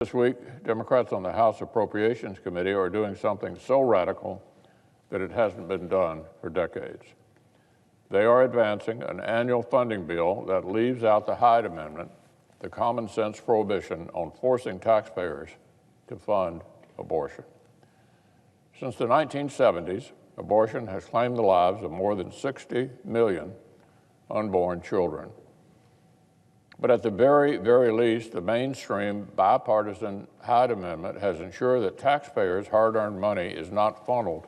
This week, Democrats on the House Appropriations Committee are doing something so radical that it hasn't been done for decades. They are advancing an annual funding bill that leaves out the Hyde Amendment, the common sense prohibition on forcing taxpayers to fund abortion. Since the 1970s, abortion has claimed the lives of more than 60 million unborn children. But at the very, very least, the mainstream bipartisan Hyde Amendment has ensured that taxpayers' hard-earned money is not funneled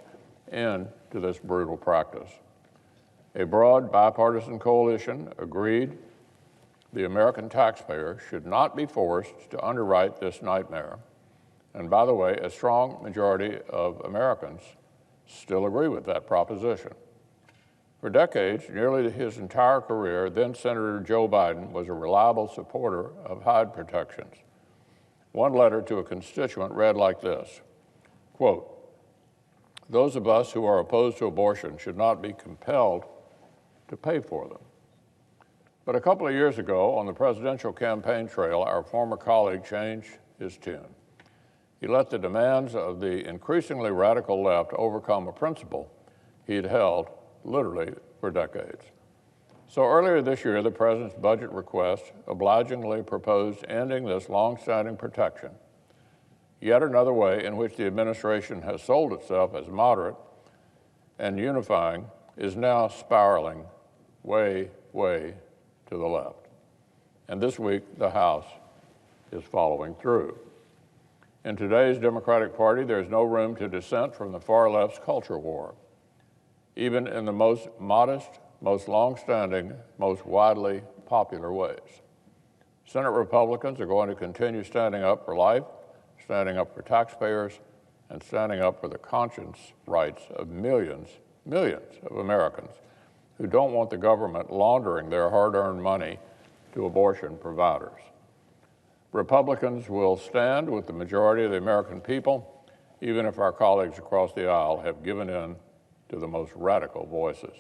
into this brutal practice. A broad bipartisan coalition agreed the American taxpayer should not be forced to underwrite this nightmare. And by the way, a strong majority of Americans still agree with that proposition. For decades, nearly his entire career, then-Senator Joe Biden was a reliable supporter of Hyde protections. One letter to a constituent read like this, quote, "Those of us who are opposed to abortion should not be compelled to pay for them." But a couple of years ago, on the presidential campaign trail, our former colleague changed his tune. He let the demands of the increasingly radical left overcome a principle he'd held literally for decades. So earlier this year, the president's budget request obligingly proposed ending this long-standing protection. Yet another way in which the administration has sold itself as moderate and unifying is now spiraling way, way to the left. And this week, the House is following through. In today's Democratic Party, there's no room to dissent from the far left's culture war, even in the most modest, most long-standing, most widely popular ways. Senate Republicans are going to continue standing up for life, standing up for taxpayers, and standing up for the conscience rights of millions of Americans who don't want the government laundering their hard-earned money to abortion providers. Republicans will stand with the majority of the American people, even if our colleagues across the aisle have given in to the most radical voices.